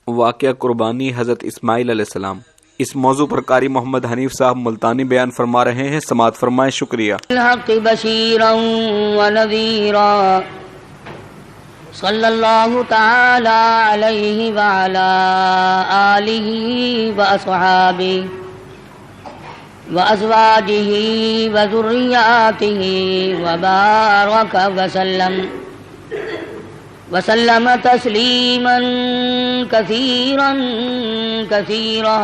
واقعہ قربانی حضرت اسماعیل علیہ السلام۔ اس موضوع پر قاری محمد حنیف صاحب ملتانی بیان فرما رہے ہیں، سماعت فرمائیں۔ شکریہ۔ الحق بشیرا ونذیرا صلی اللہ تعالی علیہ وعلی آلہ واصحابہ وازواجہ وذریاتہ وبارک وسلم تسلیما کثیرا کثیرا۔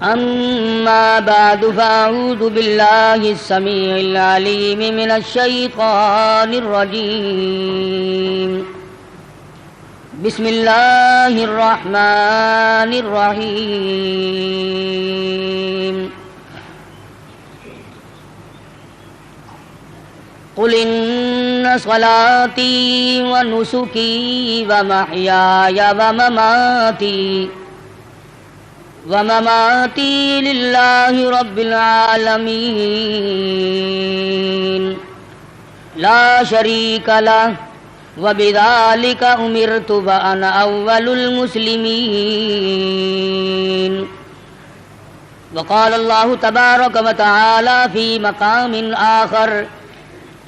اما بعد فاعوذ باللہ السمیع العلیم من الشیطان الرجیم۔ بسم اللہ الرحمن الرحیم۔ قل ان صلاتی ونسکی ومحیای ومماتی للہ رب العالمین لا شریک لہ وبذالک امرت وانا اول المسلمین۔ وقال اللہ تبارک وتعالی فی مقام آخر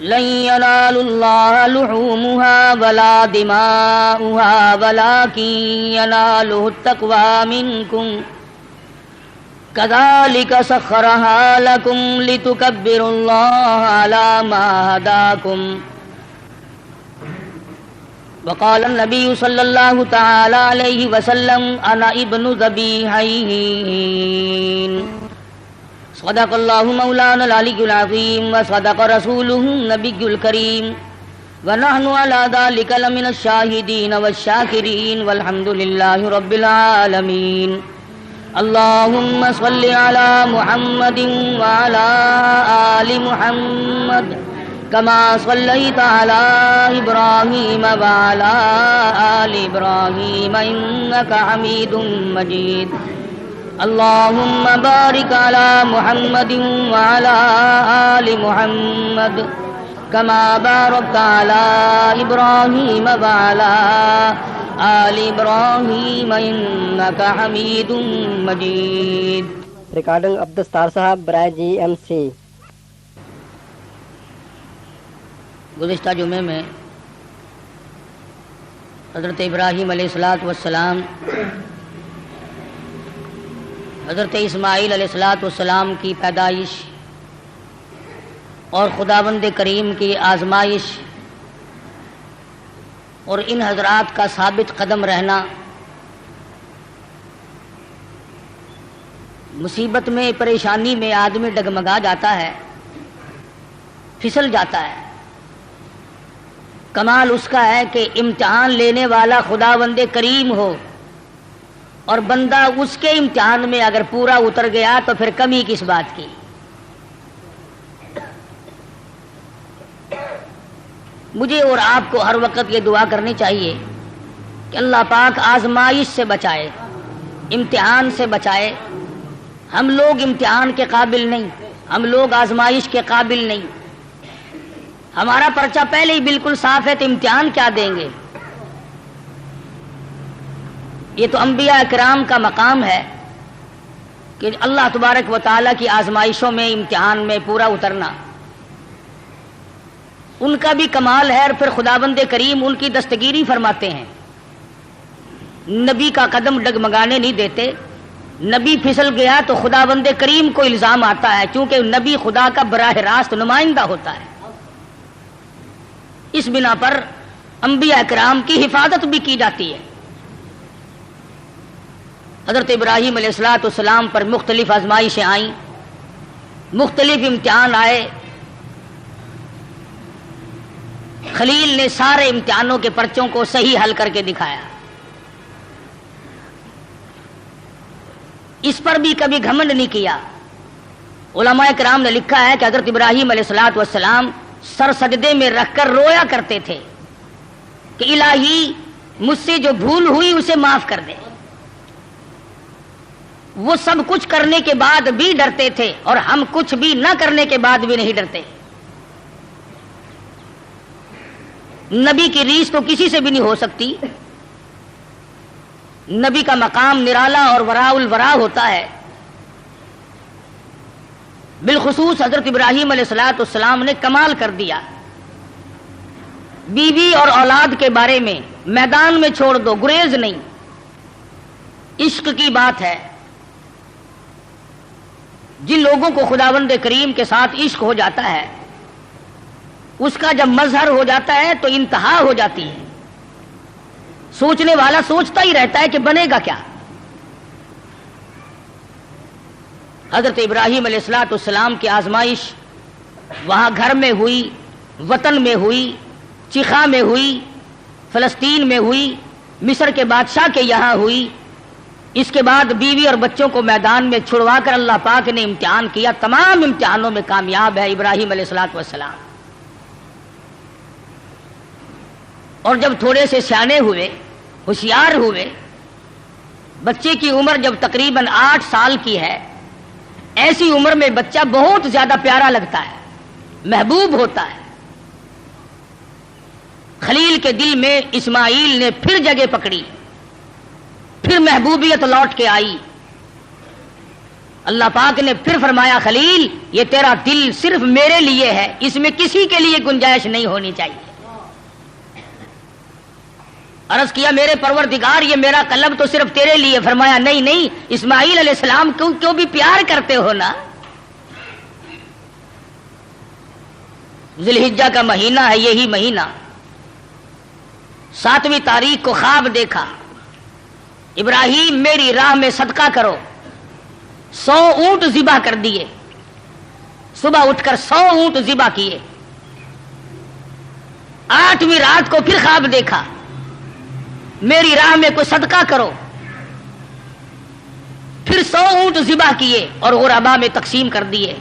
لن ينال الله لحومها ولا دماؤها ولكن يناله التقوى منكم كذلك سخرها لكم لتكبروا الله على ما هداكم۔ وقال النبي صلى الله تعالى عليه وسلم أنا ابن ذبيحين۔ صدق اللہ مولانا العلی العظیم وصدق رسولہ النبی الکریم ونحن علی ذلک لمن الشاہدین والشاکرین والحمد للہ رب العالمین۔ اللہم صل علی محمد وعلی آل محمد کما صلیت علی ابراہیم وعلی آل ابراہیم انک حمید مجید۔ اللہم بارک علی محمد وعلی آل محمد کما بارکت علی ابراہیم وعلی آل ابراہیم انک حمید مجید۔ ریکارڈنگ عبدالستار صاحب برائے GMC۔ گزشتہ جمعے میں حضرت ابراہیم علیہ السلام حضرت اسماعیل علیہ السلام کی پیدائش اور خداوند کریم کی آزمائش اور ان حضرات کا ثابت قدم رہنا، مصیبت میں پریشانی میں آدمی ڈگمگا جاتا ہے، پھسل جاتا ہے۔ کمال اس کا ہے کہ امتحان لینے والا خداوند کریم ہو اور بندہ اس کے امتحان میں اگر پورا اتر گیا تو پھر کمی کس بات کی۔ مجھے اور آپ کو ہر وقت یہ دعا کرنی چاہیے کہ اللہ پاک آزمائش سے بچائے، امتحان سے بچائے۔ ہم لوگ امتحان کے قابل نہیں، ہم لوگ آزمائش کے قابل نہیں۔ ہمارا پرچہ پہلے ہی بالکل صاف ہے تو امتحان کیا دیں گے؟ یہ تو انبیاء کرام کا مقام ہے کہ اللہ تبارک و تعالیٰ کی آزمائشوں میں، امتحان میں پورا اترنا ان کا بھی کمال ہے، اور پھر خداوند کریم ان کی دستگیری فرماتے ہیں، نبی کا قدم ڈگمگانے نہیں دیتے۔ نبی پھسل گیا تو خداوند کریم کو الزام آتا ہے، چونکہ نبی خدا کا براہ راست نمائندہ ہوتا ہے۔ اس بنا پر انبیاء کرام کی حفاظت بھی کی جاتی ہے۔ حضرت ابراہیم علیہ السلام پر مختلف آزمائشیں آئیں، مختلف امتحان آئے۔ خلیل نے سارے امتحانوں کے پرچوں کو صحیح حل کر کے دکھایا۔ اس پر بھی کبھی گھمنڈ نہیں کیا۔ علماء کرام نے لکھا ہے کہ حضرت ابراہیم علیہ السلام سر سجدے میں رکھ کر رویا کرتے تھے کہ الہی مجھ سے جو بھول ہوئی اسے معاف کر دے۔ وہ سب کچھ کرنے کے بعد بھی ڈرتے تھے، اور ہم کچھ بھی نہ کرنے کے بعد بھی نہیں ڈرتے۔ نبی کی ریس تو کسی سے بھی نہیں ہو سکتی، نبی کا مقام نرالا اور وراء الورا ہوتا ہے. بالخصوص حضرت ابراہیم علیہ السلام نے کمال کر دیا. بیوی اور اولاد کے بارے میں میدان میں چھوڑ دو، گریز نہیں. عشق کی بات ہے. جن لوگوں کو خداوند کریم کے ساتھ عشق ہو جاتا ہے، اس کا جب مظہر ہو جاتا ہے تو انتہا ہو جاتی ہے. سوچنے والا سوچتا ہی رہتا ہے کہ بنے گا کیا. حضرت ابراہیم علیہ السلام کی آزمائش وہاں گھر میں ہوئی، وطن میں ہوئی، چیخا میں ہوئی، فلسطین میں ہوئی، مصر کے بادشاہ کے یہاں ہوئی. اس کے بعد بیوی اور بچوں کو میدان میں چھڑوا کر اللہ پاک نے امتحان کیا. تمام امتحانوں میں کامیاب ہے ابراہیم علیہ السلام. اور جب تھوڑے سے سیانے ہوئے، ہوشیار ہوئے، بچے کی عمر جب تقریباً 8 سال کی ہے، ایسی عمر میں بچہ بہت زیادہ پیارا لگتا ہے، محبوب ہوتا ہے. خلیل کے دل میں اسماعیل نے پھر جگہ پکڑی، پھر محبوبیت لوٹ کے آئی. اللہ پاک نے پھر فرمایا خلیل یہ تیرا دل صرف میرے لیے ہے، اس میں کسی کے لیے گنجائش نہیں ہونی چاہیے. عرض کیا میرے پروردگار یہ میرا قلب تو صرف تیرے لیے. فرمایا نہیں نہیں، اسماعیل علیہ السلام کیوں بھی پیار کرتے ہو نا. ذی الحجہ کا مہینہ ہے، یہی مہینہ 7ویں تاریخ کو خواب دیکھا، ابراہیم میری راہ میں صدقہ کرو. 100 اونٹ ذبح کر دیے. صبح اٹھ کر 100 اونٹ ذبح کیے. 8ویں رات کو پھر خواب دیکھا، میری راہ میں کوئی صدقہ کرو. پھر 100 اونٹ ذبح کیے اور غربا میں تقسیم کر دیے.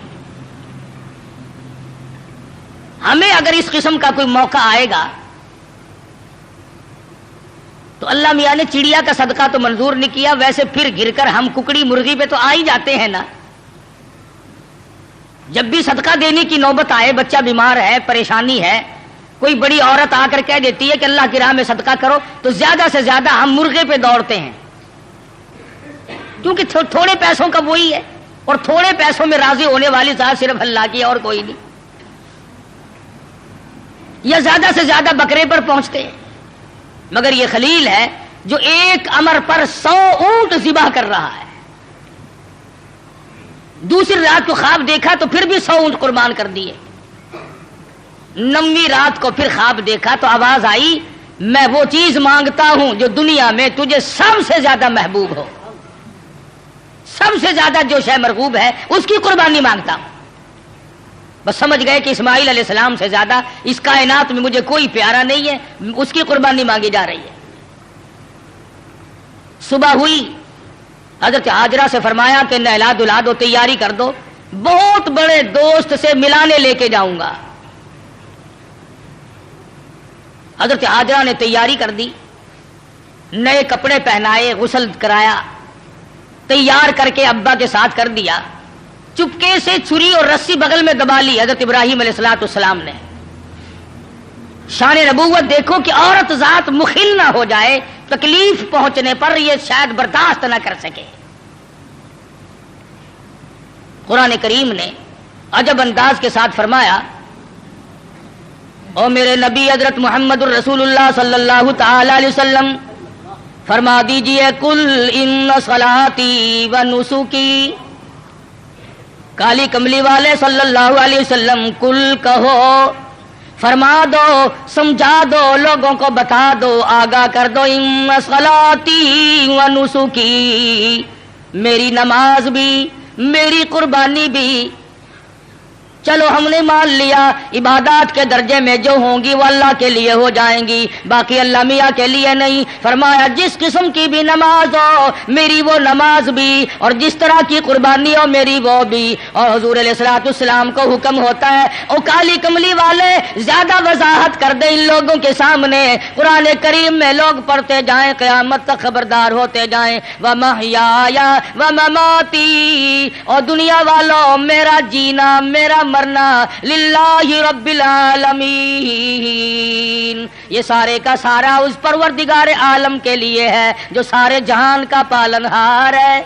ہمیں اگر اس قسم کا کوئی موقع آئے گا تو اللہ میاں نے چڑیا کا صدقہ تو منظور نہیں کیا، ویسے پھر گر کر ہم ککڑی مرغی پہ تو آ ہی جاتے ہیں نا. جب بھی صدقہ دینے کی نوبت آئے، بچہ بیمار ہے، پریشانی ہے، کوئی بڑی عورت آ کر کہہ دیتی ہے کہ اللہ کی راہ میں صدقہ کرو، تو زیادہ سے زیادہ ہم مرغے پہ دوڑتے ہیں، کیونکہ تھوڑے پیسوں کا وہی ہے، اور تھوڑے پیسوں میں راضی ہونے والی ذات صرف اللہ کی اور کوئی نہیں. یا زیادہ سے زیادہ بکرے پر پہنچتے ہیں. مگر یہ خلیل ہے جو ایک امر پر 100 اونٹ ذبح کر رہا ہے. دوسری رات کو خواب دیکھا تو پھر بھی 100 اونٹ قربان کر دیے. 9ویں رات کو پھر خواب دیکھا تو آواز آئی میں وہ چیز مانگتا ہوں جو دنیا میں تجھے سب سے زیادہ محبوب ہو، سب سے زیادہ جو شے مرغوب ہے اس کی قربانی مانگتا ہوں. بس سمجھ گئے کہ اسماعیل علیہ السلام سے زیادہ اس کائنات میں مجھے کوئی پیارا نہیں ہے، اس کی قربانی مانگی جا رہی ہے. صبح ہوئی، حضرت ہاجرہ سے فرمایا کہ نہلا دھلا دو، تیاری کر دو، بہت بڑے دوست سے ملانے لے کے جاؤں گا. حضرت ہاجرہ نے تیاری کر دی، نئے کپڑے پہنائے، غسل کرایا، تیار کر کے ابا کے ساتھ کر دیا. چپکے سے چھری اور رسی بغل میں دبا لی حضرت ابراہیم علیہ السلام نے. شان نبوت دیکھو کہ عورت ذات مخل نہ ہو جائے، تکلیف پہنچنے پر یہ شاید برداشت نہ کر سکے. قرآن کریم نے عجب انداز کے ساتھ فرمایا او میرے نبی حضرت محمد الرسول اللہ صلی اللہ تعالی علیہ وسلم فرما دیجئے کل ان صلاتی و نسکی. کالی کملی والے صلی اللہ علیہ وسلم کل کہو، فرما دو، سمجھا دو، لوگوں کو بتا دو، آگاہ کر دو. ان صلاتی و نسکی، میری نماز بھی، میری قربانی بھی، چلو ہم نے مان لیا عبادات کے درجے میں جو ہوں گی وہ اللہ کے لیے ہو جائیں گی، باقی اللہ میاں کے لیے نہیں. فرمایا جس قسم کی بھی نماز ہو میری وہ نماز بھی، اور جس طرح کی قربانی ہو میری وہ بھی. اور حضور علیہ الصلوۃ والسلام کو حکم ہوتا ہے او کالی کملی والے زیادہ وضاحت کر دے ان لوگوں کے سامنے. قرآن کریم میں لوگ پڑھتے جائیں، قیامت تک خبردار ہوتے جائیں. وَمَحْيَايَ وَمَمَاتِي، اور دنیا والوں میرا جینا، میرا مرنا للہ رب العالمین، یہ سارے کا سارا اس پروردگار عالم کے لیے ہے جو سارے جہان کا پالنہار ہے۔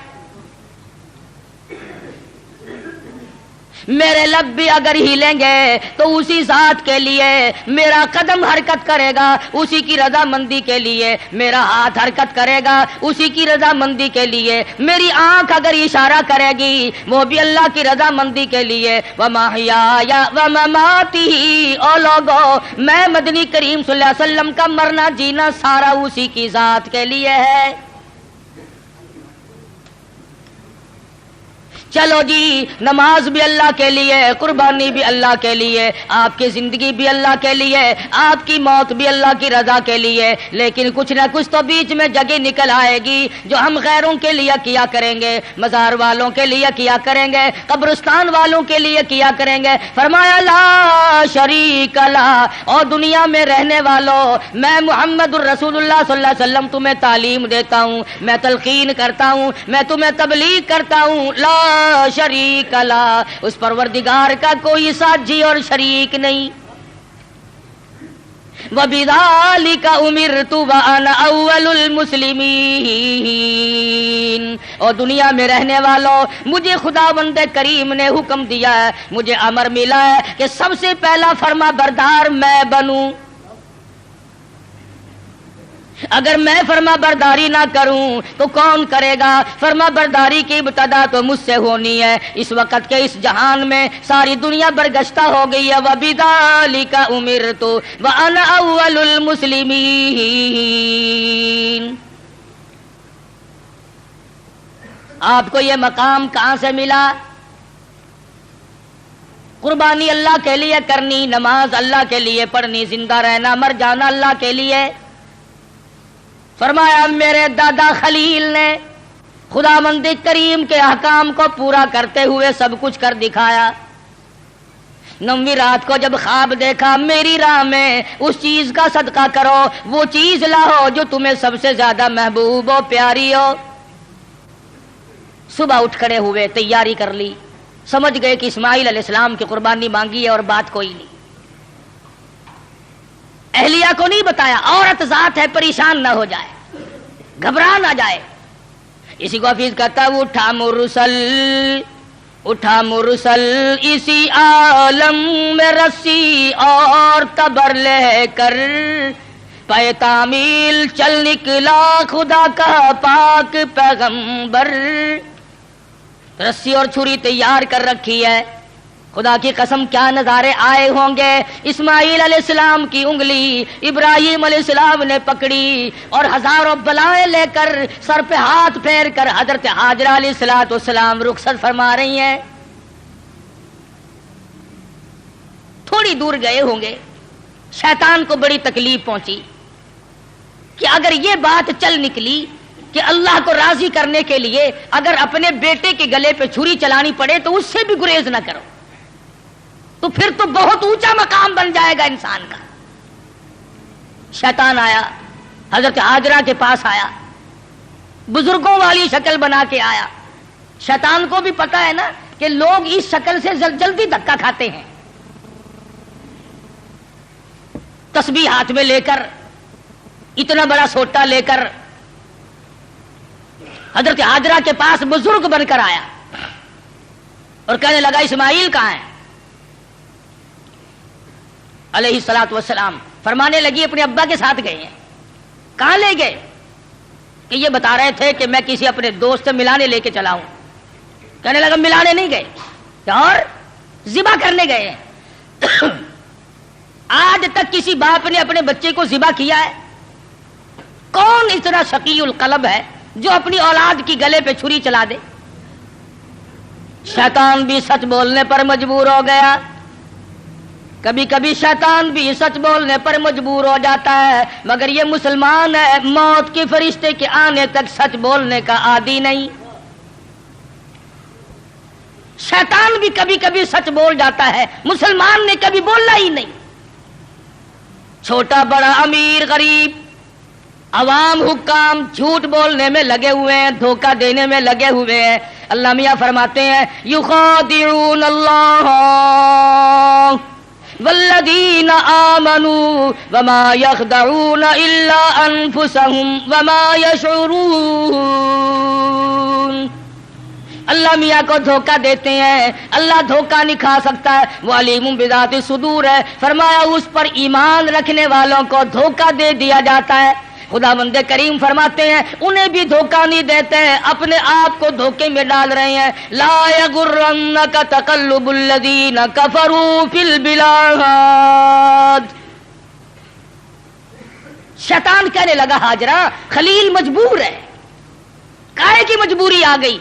میرے لب بھی اگر ہلیں گے تو اسی ذات کے لیے، میرا قدم حرکت کرے گا اسی کی رضامندی کے لیے، میرا ہاتھ حرکت کرے گا اسی کی رضامندی کے لیے، میری آنکھ اگر اشارہ کرے گی وہ بھی اللہ کی رضامندی کے لیے۔ وَمَحْيَايَ وَمَمَاتِهِ، او لوگو میں مدنی کریم صلی اللہ علیہ وسلم کا مرنا جینا سارا اسی کی ذات کے لیے ہے۔ چلو جی، نماز بھی اللہ کے لیے، قربانی بھی اللہ کے لیے، آپ کی زندگی بھی اللہ کے لیے، آپ کی موت بھی اللہ کی رضا کے لیے، لیکن کچھ نہ کچھ تو بیچ میں جگہ نکل آئے گی جو ہم غیروں کے لیے کیا کریں گے، مزار والوں کے لیے کیا کریں گے، قبرستان والوں کے لیے کیا کریں گے۔ فرمایا لا شریک لا، اور دنیا میں رہنے والوں میں محمد الرسول اللہ صلی اللہ علیہ وسلم تمہیں تعلیم دیتا ہوں، میں تلقین کرتا ہوں، میں تمہیں تبلیغ کرتا ہوں، لا شریک لا، اس پروردگار کا کوئی ساتھی اور شریک نہیں۔ وَبِذَلِكَ أُمِرْتُ وَأَنَا أَوَّلُ الْمُسْلِمِينَ، اور دنیا میں رہنے والوں مجھے خداوند کریم نے حکم دیا ہے، مجھے امر ملا ہے کہ سب سے پہلا فرما بردار میں بنوں۔ اگر میں فرما برداری نہ کروں تو کون کرے گا؟ فرما برداری کی ابتدا تو مجھ سے ہونی ہے۔ اس وقت کے اس جہان میں ساری دنیا برگشتہ ہو گئی ہے۔ وَبِذَلِكَ أُمِرْتُ وَأَنَا أَوَّلُ الْمُسْلِمِينَ۔ آپ کو یہ مقام کہاں سے ملا؟ قربانی اللہ کے لیے کرنی، نماز اللہ کے لیے پڑھنی، زندہ رہنا مر جانا اللہ کے لیے۔ فرمایا میرے دادا خلیل نے خداوند کریم کے احکام کو پورا کرتے ہوئے سب کچھ کر دکھایا۔ 9ویں رات کو جب خواب دیکھا، میری راہ میں اس چیز کا صدقہ کرو، وہ چیز لاؤ جو تمہیں سب سے زیادہ محبوب ہو، پیاری ہو۔ صبح اٹھ کھڑے ہوئے، تیاری کر لی، سمجھ گئے کہ اسماعیل علیہ السلام کی قربانی مانگی ہے اور بات کوئی نہیں۔ اہلیہ کو نہیں بتایا، عورت ذات ہے، پریشان نہ ہو جائے، گھبرا نہ جائے۔ اسی کو حفیظ کہتا ہے اٹھا مرسل اسی عالم میں رسی اور تبر لے کر، پے تعمیل چل نکلا خدا کا پاک پیغمبر۔ رسی اور چھری تیار کر رکھی ہے، خدا کی قسم کیا نظارے آئے ہوں گے۔ اسماعیل علیہ السلام کی انگلی ابراہیم علیہ السلام نے پکڑی اور ہزاروں بلائیں لے کر سر پہ ہاتھ پھیر کر حضرت ہاجرہ علیہ السلام رخصت فرما رہی ہیں۔ تھوڑی دور گئے ہوں گے، شیطان کو بڑی تکلیف پہنچی کہ اگر یہ بات چل نکلی کہ اللہ کو راضی کرنے کے لیے اگر اپنے بیٹے کے گلے پہ چھری چلانی پڑے تو اس سے بھی گریز نہ کرو، تو پھر تو بہت اونچا مقام بن جائے گا انسان کا۔ شیطان آیا، حضرت ہاجرہ کے پاس آیا، بزرگوں والی شکل بنا کے آیا۔ شیطان کو بھی پتا ہے نا کہ لوگ اس شکل سے جلدی دھکا کھاتے ہیں۔ تسبیح ہاتھ میں لے کر، اتنا بڑا سوٹا لے کر حضرت ہاجرہ کے پاس بزرگ بن کر آیا اور کہنے لگا اسماعیل کہاں ہے علیہ السلام؟ فرمانے لگی اپنے ابا کے ساتھ گئے ہیں۔ کہاں لے گئے؟ کہ یہ بتا رہے تھے کہ میں کسی اپنے دوست سے ملانے لے کے چلا ہوں۔ کہنے لگا ملانے نہیں گئے اور ذبح کرنے گئے ہیں۔ آج تک کسی باپ نے اپنے بچے کو ذبح کیا ہے؟ کون اتنا شقی القلب ہے جو اپنی اولاد کی گلے پہ چھری چلا دے؟ شیطان بھی سچ بولنے پر مجبور ہو گیا۔ کبھی کبھی شیطان بھی سچ بولنے پر مجبور ہو جاتا ہے، مگر یہ مسلمان ہے، موت کے فرشتے کے آنے تک سچ بولنے کا عادی نہیں۔ شیطان بھی کبھی کبھی سچ بول جاتا ہے، مسلمان نے کبھی بولنا ہی نہیں۔ چھوٹا بڑا امیر غریب عوام حکام جھوٹ بولنے میں لگے ہوئے ہیں، دھوکہ دینے میں لگے ہوئے ہیں، اللہ میاں فرماتے ہیں یخادعون اللہ والذین آمنوا وما یخدعون الا انفسهم وما یشعرون. اللہ میاں کو دھوکہ دیتے ہیں، اللہ دھوکہ نہیں کھا سکتا ہے، وہ علیم بذات الصدور ہے. فرمایا اس پر ایمان رکھنے والوں کو دھوکہ دے دیا جاتا ہے. خداوند کریم فرماتے ہیں انہیں بھی دھوکہ نہیں دیتے ہیں، اپنے آپ کو دھوکے میں ڈال رہے ہیں. لا یغرنک تقلب الذین کفروا فی البلاد. شیطان کہنے لگا ہاجرہ خلیل مجبور ہے. کاہے کی مجبوری آ گئی؟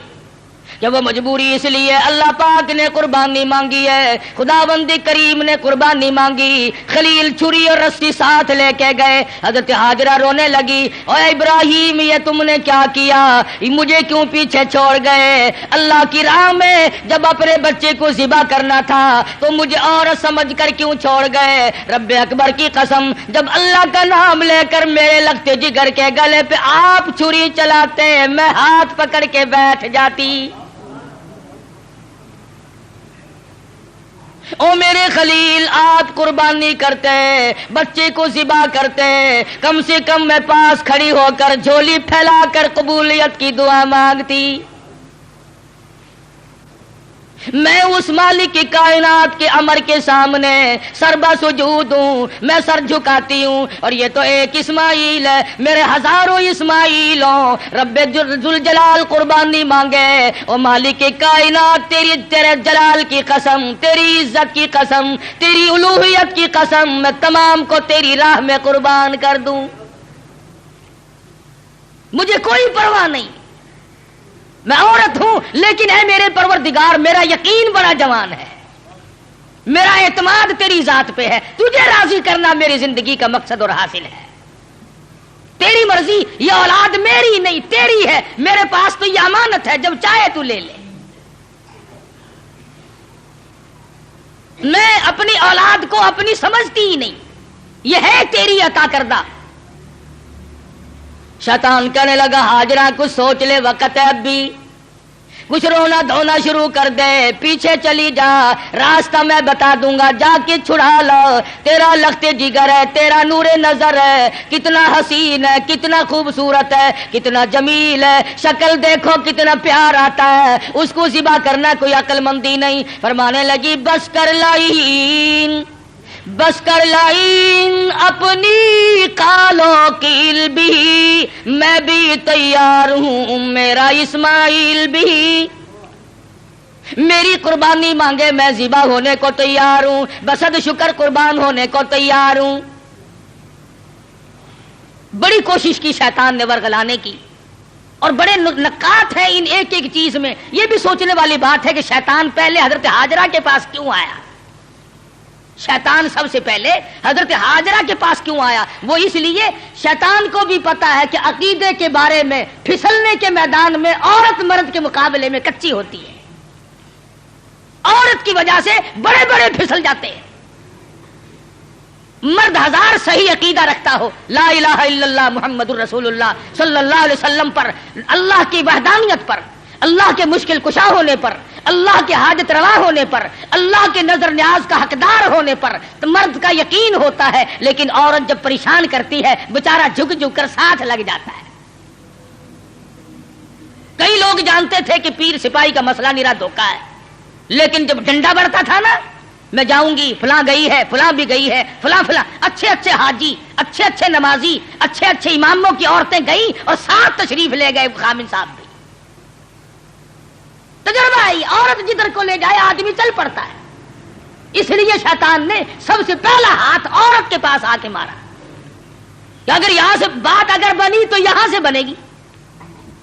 کہ وہ مجبوری اس لیے اللہ پاک نے قربانی مانگی ہے، خداوند کریم نے قربانی مانگی. خلیل چھری اور رسی ساتھ لے کے گئے. حضرت ہاجرہ رونے لگی، اے ابراہیم یہ تم نے کیا کیا، مجھے کیوں پیچھے چھوڑ گئے؟ اللہ کی راہ میں جب اپنے بچے کو ذبح کرنا تھا تو مجھے عورت سمجھ کر کیوں چھوڑ گئے؟ رب اکبر کی قسم جب اللہ کا نام لے کر میرے لگتے جگر کے گلے پہ آپ چھری چلاتے میں ہاتھ پکڑ کے بیٹھ جاتی. او میرے خلیل آپ قربانی کرتے بچے کو ذبح کرتے، کم سے کم میں پاس کھڑی ہو کر جھولی پھیلا کر قبولیت کی دعا مانگتی. میں اس مالک کی کائنات کے امر کے سامنے سربا سجود ہوں، میں سر جھکاتی ہوں. اور یہ تو ایک اسماعیل ہے، میرے ہزاروں اسماعیلوں رب ذوالجلال قربانی مانگے. او مالک کی کائنات تیرے جلال کی قسم، تیری عزت کی قسم، تیری الوہیت کی قسم، میں تمام کو تیری راہ میں قربان کر دوں. مجھے کوئی پرواہ نہیں، میں عورت ہوں لیکن اے میرے پروردگار میرا یقین بڑا جوان ہے، میرا اعتماد تیری ذات پہ ہے. تجھے راضی کرنا میری زندگی کا مقصد اور حاصل ہے. تیری مرضی، یہ اولاد میری نہیں تیری ہے، میرے پاس تو یہ امانت ہے، جب چاہے تو لے لے. میں اپنی اولاد کو اپنی سمجھتی ہی نہیں، یہ ہے تیری عطا کردہ. شیطان کہنے لگا ہاجرہ کچھ سوچ لے، وقت ہے اب بھی، کچھ رونا دھونا شروع کر دے، پیچھے چلی جا، راستہ میں بتا دوں گا، جا کے چھڑا لو. تیرا لخت جگر ہے، تیرا نور نظر ہے، کتنا حسین ہے، کتنا خوبصورت ہے، کتنا جمیل ہے، شکل دیکھو کتنا پیار آتا ہے، اس کو ذبح کرنا کوئی عقل مندی نہیں. فرمانے لگی بس کر لائن، بس کر لائن اپنی کالوں کیل بھی، میں بھی تیار ہوں میرا اسماعیل بھی. میری قربانی مانگے میں ذبح ہونے کو تیار ہوں، بسد شکر قربان ہونے کو تیار ہوں. بڑی کوشش کی شیطان نے ورغلانے کی، اور بڑے نکات ہیں ان ایک ایک چیز میں. یہ بھی سوچنے والی بات ہے کہ شیطان پہلے حضرت ہاجرہ کے پاس کیوں آیا؟ شیطان سب سے پہلے حضرت ہاجرہ کے پاس کیوں آیا؟ وہ اس لیے شیطان کو بھی پتا ہے کہ عقیدے کے بارے میں پھسلنے کے میدان میں عورت مرد کے مقابلے میں کچی ہوتی ہے. عورت کی وجہ سے بڑے بڑے پھسل جاتے ہیں. مرد ہزار صحیح عقیدہ رکھتا ہو، لا الہ الا اللہ محمد الرسول اللہ صلی اللہ علیہ وسلم پر، اللہ کی وحدانیت پر، اللہ کے مشکل کشا ہونے پر، اللہ کے حاجت روا ہونے پر، اللہ کے نظر نیاز کا حقدار ہونے پر تو مرد کا یقین ہوتا ہے. لیکن عورت جب پریشان کرتی ہے بیچارہ جھک جھک کر ساتھ لگ جاتا ہے. کئی لوگ جانتے تھے کہ پیر سپاہی کا مسئلہ نرا دھوکہ ہے، لیکن جب ڈنڈا بڑھتا تھا نا، میں جاؤں گی، فلاں گئی ہے، فلاں بھی گئی ہے، فلاں فلاں اچھے اچھے حاجی، اچھے اچھے نمازی، اچھے اچھے اماموں کی عورتیں گئیں اور ساتھ تشریف لے گئے خامن صاحب بھی. تجربہ ہے، عورت جدھر کو لے جائے آدمی چل پڑتا ہے. اس لیے شیطان نے سب سے پہلا ہاتھ عورت کے پاس آ کے مارا کہ اگر یہاں سے بات اگر بنی تو یہاں سے بنے گی.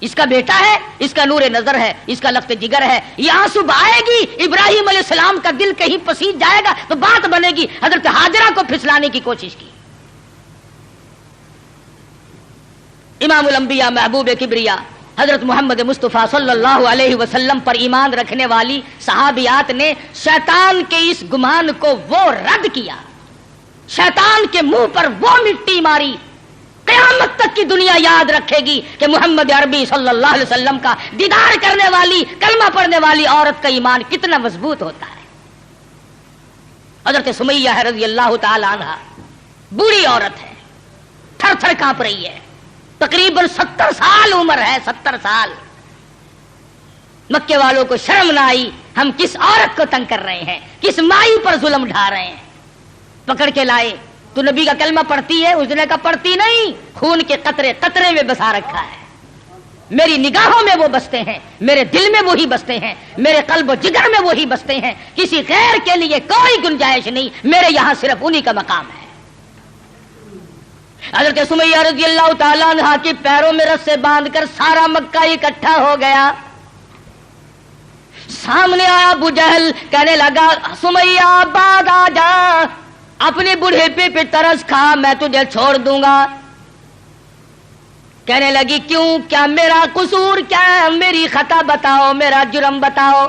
اس کا بیٹا ہے، اس کا نور نظر ہے، اس کا لفظ جگر ہے، یہاں صبح آئے گی، ابراہیم علیہ السلام کا دل کہیں پسیج جائے گا تو بات بنے گی. حضرت ہاجرہ کو پھسلانے کی کوشش کی. امام الانبیاء محبوب کبریا حضرت محمد مصطفیٰ صلی اللہ علیہ وسلم پر ایمان رکھنے والی صحابیات نے شیطان کے اس گمان کو وہ رد کیا، شیطان کے منہ پر وہ مٹی ماری. قیامت تک کی دنیا یاد رکھے گی کہ محمد عربی صلی اللہ علیہ وسلم کا دیدار کرنے والی کلمہ پڑھنے والی عورت کا ایمان کتنا مضبوط ہوتا ہے. حضرت سمیہ ہے رضی اللہ تعالی عنہ، بوڑھی عورت ہے، تھر تھر کانپ رہی ہے، تقریباً 70 سال عمر ہے، 70 سال. مکے والوں کو شرم نہ آئی، ہم کس عورت کو تنگ کر رہے ہیں، کس مائی پر ظلم ڈھا رہے ہیں. پکڑ کے لائے. تو نبی کا کلمہ پڑھتی ہے؟ اس نے کہا پڑھتی نہیں، خون کے قطرے قطرے میں بسا رکھا ہے. میری نگاہوں میں وہ بستے ہیں، میرے دل میں وہی بستے ہیں، میرے قلب و جگر میں وہی بستے ہیں. کسی غیر کے لیے کوئی گنجائش نہیں، میرے یہاں صرف انہی کا مقام ہے. حضرت سمیہ رضی اللہ تعالیٰ عنہ کے پیروں میں رسے باندھ کر سارا مکہ اکٹھا ہو گیا. سامنے آیا ابو جہل، کہنے لگا سمیہ بعد آ جا، اپنے بڑھیپے پہ ترس کھا، میں تجھے چھوڑ دوں گا. کہنے لگی کیوں، کیا میرا قصور کیا ہے، میری خطا بتاؤ، میرا جرم بتاؤ.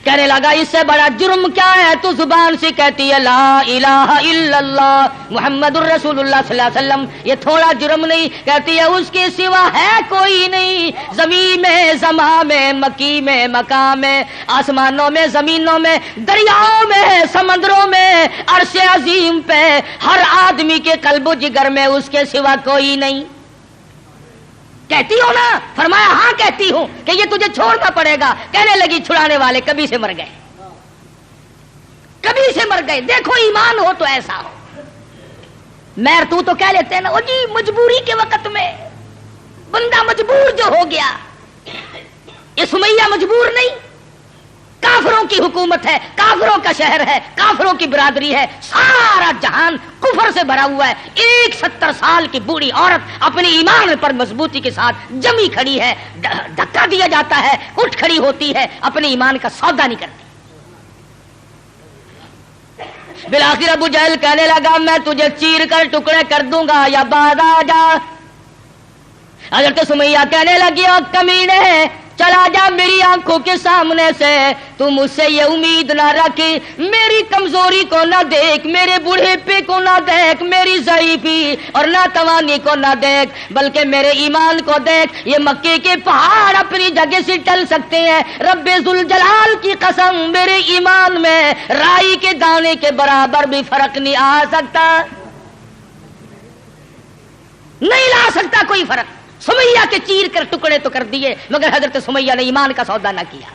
کہنے لگا اس سے بڑا جرم کیا ہے، تو زبان سے کہتی ہے لا الہ الا اللہ محمد الرسول اللہ صلی اللہ علیہ وسلم، یہ تھوڑا جرم نہیں. کہتی ہے اس کے سوا ہے کوئی نہیں، زمین میں، زمان میں، مکی میں، مقام میں، آسمانوں میں، زمینوں میں، دریاؤں میں، سمندروں میں، عرش عظیم پہ، ہر آدمی کے قلب و جگر میں اس کے سوا کوئی نہیں. کہتی ہو نا؟ فرمایا ہاں کہتی ہوں کہ یہ تجھے چھوڑنا پڑے گا. کہنے لگی چھڑانے والے کبھی سے مر گئے، کبھی سے مر گئے. دیکھو ایمان ہو تو ایسا ہو. میر تو کہہ لیتے ہیں نا وہ جی مجبوری کے وقت میں بندہ مجبور جو ہو گیا. یہ سمیہ مجبور نہیں، کافروں کی حکومت ہے، کافروں کا شہر ہے، کافروں کی برادری ہے، سارا جہان کفر سے بھرا ہوا ہے. ایک 70 سال کی بوڑھی عورت اپنی ایمان پر مضبوطی کے ساتھ جمی کھڑی ہے. دھکا دیا جاتا ہے، اٹھ کھڑی ہوتی ہے، اپنے ایمان کا سودا نہیں کرتی. بالآخر ابو جہل کہنے لگا میں تجھے چیر کر ٹکڑے کر دوں گا یا بعد آ جا. حضرت سمیہ کہنے لگی او کمینے، چلا جا میری آنکھوں کے سامنے سے. تو مجھ سے یہ امید نہ رکھ، میری کمزوری کو نہ دیکھ، میرے بوڑھیپے کو نہ دیکھ، میری ضعیفی اور ناتوانی کو نہ دیکھ، بلکہ میرے ایمان کو دیکھ. یہ مکے کے پہاڑ اپنی جگہ سے ٹل سکتے ہیں، رب ذوالجلال کی قسم میرے ایمان میں رائی کے دانے کے برابر بھی فرق نہیں آ سکتا، نہیں لا سکتا کوئی فرق. سمیہ کے چیر کر ٹکڑے تو کر دیے، مگر حضرت سمیہ نے ایمان کا سودا نہ کیا.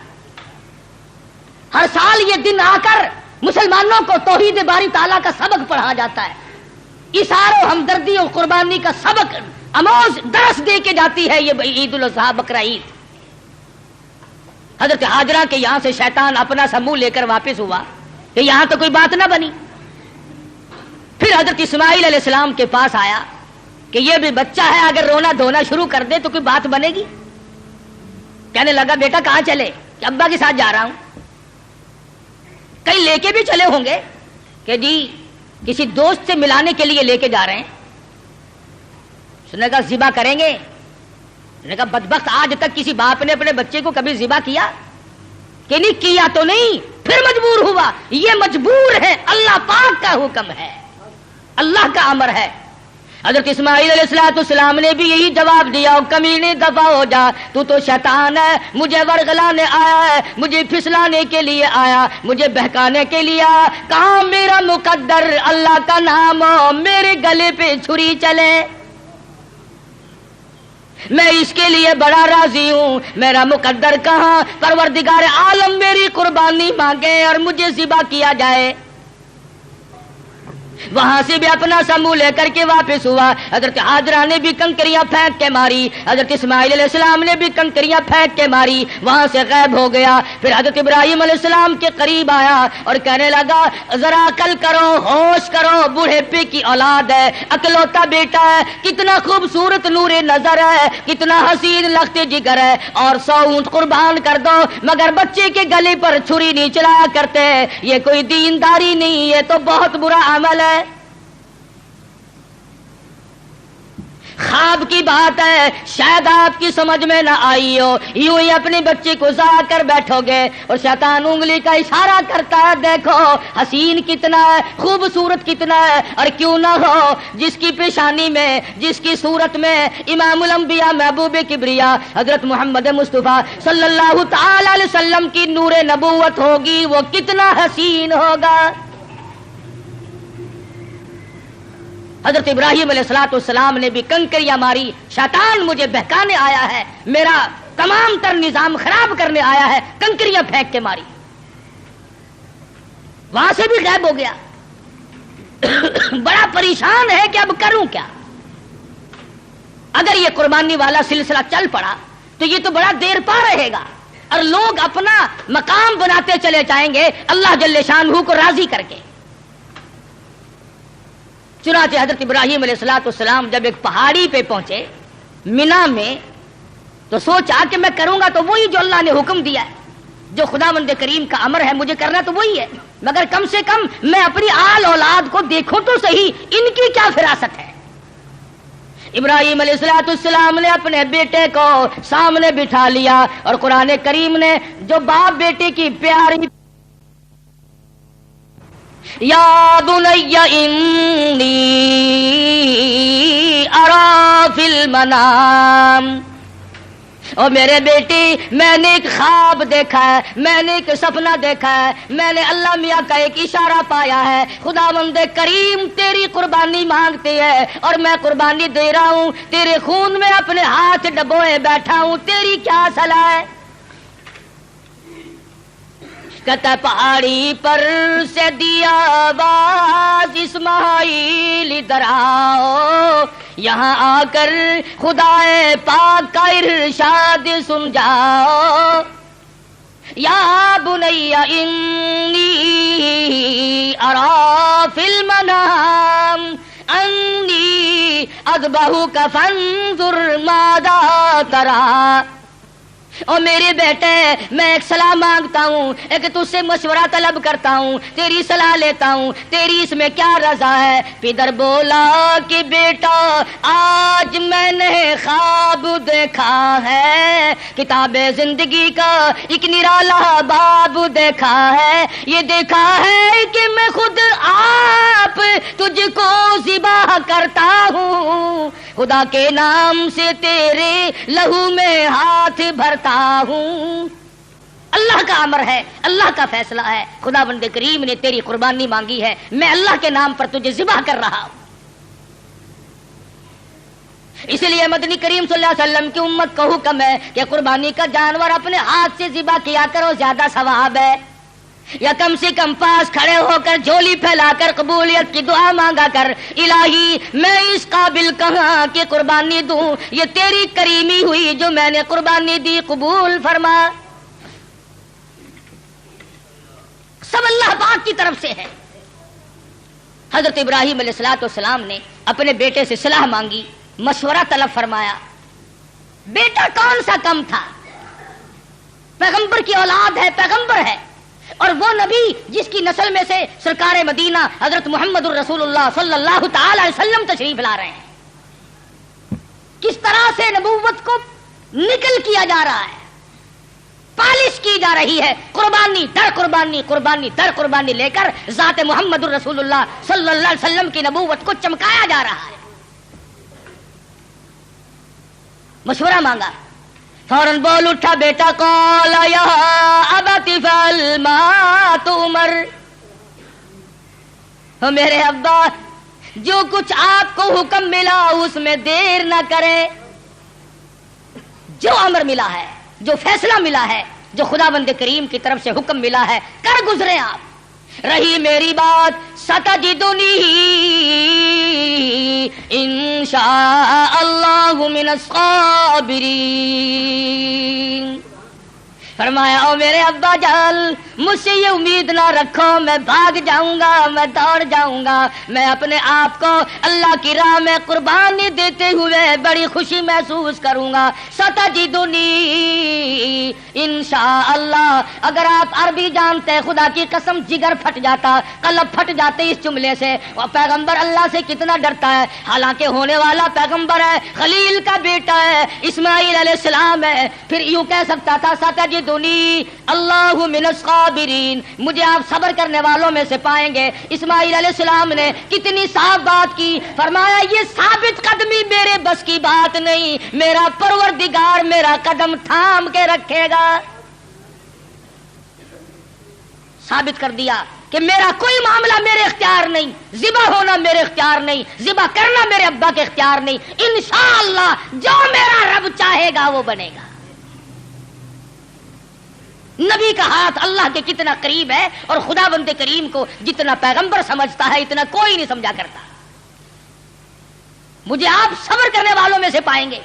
ہر سال یہ دن آ کر مسلمانوں کو توحید باری تعالیٰ کا سبق پڑھا جاتا ہے، اثار و ہمدردی اور قربانی کا سبق آموز درس دے کے جاتی ہے یہ عید الاضحیٰ بقرہ عید. حضرت ہاجرہ کے یہاں سے شیطان اپنا سا منہ لے کر واپس ہوا کہ یہاں تو کوئی بات نہ بنی. پھر حضرت اسماعیل علیہ السلام کے پاس آیا کہ یہ بھی بچہ ہے، اگر رونا دھونا شروع کر دے تو کوئی بات بنے گی. کہنے لگا بیٹا کہاں چلے؟ کہ ابا کے ساتھ جا رہا ہوں. کہیں لے کے بھی چلے ہوں گے کہ جی کسی دوست سے ملانے کے لیے لے کے جا رہے ہیں. اس نے کہا ذبح کریں گے. اس نے کہا بدبخت آج تک کسی باپ نے اپنے بچے کو کبھی ذبح کیا کہ نہیں کیا؟ تو نہیں، پھر مجبور ہوا. یہ مجبور ہے، اللہ پاک کا حکم ہے، اللہ کا امر ہے. حضرت اسماعیل علیہ السلام نے بھی یہی جواب دیا کمینے دفع ہو جا، تو شیطان ہے، مجھے ورغلانے آیا ہے، مجھے پھسلانے کے لیے آیا، مجھے بہکانے کے لیے آیا. کہاں میرا مقدر اللہ کا نام ہو میرے گلے پہ چھری چلے، میں اس کے لیے بڑا راضی ہوں. میرا مقدر کہاں، پروردگار عالم میری قربانی مانگے اور مجھے ذبح کیا جائے. وہاں سے بھی اپنا سمو لے کر کے واپس ہوا. حضرت ہاجرہ نے بھی کنکریاں پھینک کے ماری، حضرت اسماعیل علیہ السلام نے بھی کنکریاں پھینک کے ماری، وہاں سے غائب ہو گیا. پھر حضرت ابراہیم علیہ السلام کے قریب آیا اور کہنے لگا ذرا عقل کرو، ہوش کرو، بوڑھیپے کی اولاد ہے، اکلوتا بیٹا ہے، کتنا خوبصورت نور نظر ہے، کتنا حسین لخت جگر ہے، اور 100 اونٹ قربان کر دو مگر بچے کے گلے پر چھری نہیں چلایا کرتے. یہ کوئی دینداری نہیں، یہ تو بہت برا عمل ہے. خواب کی بات ہے، شاید آپ کی سمجھ میں نہ آئی ہو، یوں ہی اپنی بچی کو ذا کر بیٹھو گے اور شیطان انگلی کا اشارہ کرتا ہے، دیکھو حسین کتنا ہے، خوبصورت کتنا ہے، اور کیوں نہ ہو جس کی پیشانی میں، جس کی صورت میں امام الانبیاء محبوب کبریا حضرت محمد مصطفیٰ صلی اللہ تعالی علیہ وسلم کی نور نبوت ہوگی، وہ کتنا حسین ہوگا۔ حضرت ابراہیم علیہ السلام نے بھی کنکریاں ماری، شیطان مجھے بہکانے آیا ہے، میرا تمام تر نظام خراب کرنے آیا ہے، کنکریاں پھینک کے ماری، وہاں سے بھی غائب ہو گیا۔ بڑا پریشان ہے کہ اب کروں کیا؟ اگر یہ قربانی والا سلسلہ چل پڑا تو یہ تو بڑا دیر پا رہے گا، اور لوگ اپنا مقام بناتے چلے جائیں گے اللہ جل شانہ کو راضی کر کے۔ چنانچہ حضرت ابراہیم علیہ السلام جب ایک پہاڑی پہ پہنچے مینا میں، تو سوچا کہ میں کروں گا تو وہی جو اللہ نے حکم دیا ہے، جو خداوند کریم کا امر ہے مجھے کرنا تو وہی ہے، مگر کم سے کم میں اپنی آل اولاد کو دیکھوں تو صحیح، ان کی کیا فراست ہے۔ ابراہیم علیہ السلام نے اپنے بیٹے کو سامنے بٹھا لیا، اور قرآن کریم نے جو باپ بیٹے کی پیاری یا بنی انی ارا فی المنام، اور میرے بیٹی میں نے ایک خواب دیکھا ہے، میں نے ایک سپنا دیکھا ہے، میں نے اللہ میاں کا ایک اشارہ پایا ہے، خداوند کریم تیری قربانی مانگتی ہے اور میں قربانی دے رہا ہوں، تیرے خون میں اپنے ہاتھ ڈبوئے بیٹھا ہوں، تیری کیا صلاح ہے؟ کہتا پہاڑی پر سے دیا آواز اسماعیل ادھر آؤ، یہاں آ کر خدائے پاک کا ارشاد سن جاؤ، یا بنی انی ارا فی المنام انی اذبحک فانظر ماذا تری، اور میرے بیٹے میں ایک صلاح مانگتا ہوں، ایک تجھ سے مشورہ طلب کرتا ہوں، تیری صلاح لیتا ہوں، تیری اس میں کیا رضا ہے؟ پدر بولا کہ بیٹا آج میں نے خواب دیکھا ہے، کتاب زندگی کا ایک نرالا باب دیکھا ہے، یہ دیکھا ہے کہ میں خود آپ تجھ کو ذبح کرتا ہوں، خدا کے نام سے تیرے لہو میں ہاتھ بھرتا ہوں۔ اللہ کا امر ہے، اللہ کا فیصلہ ہے، خداوند کریم نے تیری قربانی مانگی ہے، میں اللہ کے نام پر تجھے ذبح کر رہا ہوں۔ اس لیے مدنی کریم صلی اللہ علیہ وسلم کی امت کو حکم ہے کہ قربانی کا جانور اپنے ہاتھ سے ذبح کیا کرو، زیادہ ثواب ہے، یا کم سے کم پاس کھڑے ہو کر جھولی پھیلا کر قبولیت کی دعا مانگا کر، الہی میں اس قابل کہاں کہ قربانی دوں، یہ تیری کریمی ہوئی جو میں نے قربانی دی، قبول فرما۔ سب اللہ پاک کی طرف سے ہے۔ حضرت ابراہیم علیہ السلام نے اپنے بیٹے سے صلاح مانگی، مشورہ طلب فرمایا۔ بیٹا کون سا کم تھا، پیغمبر کی اولاد ہے، پیغمبر ہے، اور وہ نبی جس کی نسل میں سے سرکار مدینہ حضرت محمد الرسول اللہ صلی اللہ تعالی علیہ وسلم تشریف لا رہے ہیں۔ کس طرح سے نبوت کو نکل کیا جا رہا ہے، پالش کی جا رہی ہے، قربانی در قربانی، قربانی در قربانی لے کر ذات محمد الرسول اللہ صلی اللہ علیہ وسلم کی نبوت کو چمکایا جا رہا ہے۔ مشورہ مانگا، فوراً بول اٹھا بیٹا، قال یا ابت افعل ما تؤمر، میرے ابا جو کچھ آپ کو حکم ملا اس میں دیر نہ کرے، جو امر ملا ہے، جو فیصلہ ملا ہے، جو خداوند کریم کی طرف سے حکم ملا ہے کر گزرے آپ۔ رہی میری بات ستجدنی انشاء اللہ من الصابرین، فرمایا او میرے ابا جان مجھ سے یہ امید نہ رکھو میں بھاگ جاؤں گا، میں دوڑ جاؤں گا، میں اپنے آپ کو اللہ کی راہ میں قربانی دیتے ہوئے بڑی خوشی محسوس کروں گا۔ ستجدنی انشاءاللہ۔ اگر آپ عربی جانتے خدا کی قسم جگر پھٹ جاتا، قلب پھٹ جاتے اس جملے سے۔ اور پیغمبر اللہ سے کتنا ڈرتا ہے، حالانکہ ہونے والا پیغمبر ہے، خلیل کا بیٹا ہے، اسماعیل علیہ السلام ہے، پھر یوں کہہ سکتا تھا ستجدنی اللہ من الصابرین، مجھے آپ صبر کرنے والوں میں سے پائیں گے۔ اسماعیل علیہ السلام نے کتنی صاف بات کی، فرمایا یہ ثابت قدمی میرے بس کی بات نہیں، میرا پروردگار میرا قدم تھام کے رکھے گا۔ ثابت کر دیا کہ میرا کوئی معاملہ میرے اختیار نہیں، ذبح ہونا میرے اختیار نہیں، ذبح کرنا میرے ابا کے اختیار نہیں، انشاءاللہ جو میرا رب چاہے گا وہ بنے گا۔ نبی کا ہاتھ اللہ کے کتنا قریب ہے، اور خدا بند کریم کو جتنا پیغمبر سمجھتا ہے اتنا کوئی نہیں سمجھا کرتا۔ مجھے آپ صبر کرنے والوں میں سے پائیں گے۔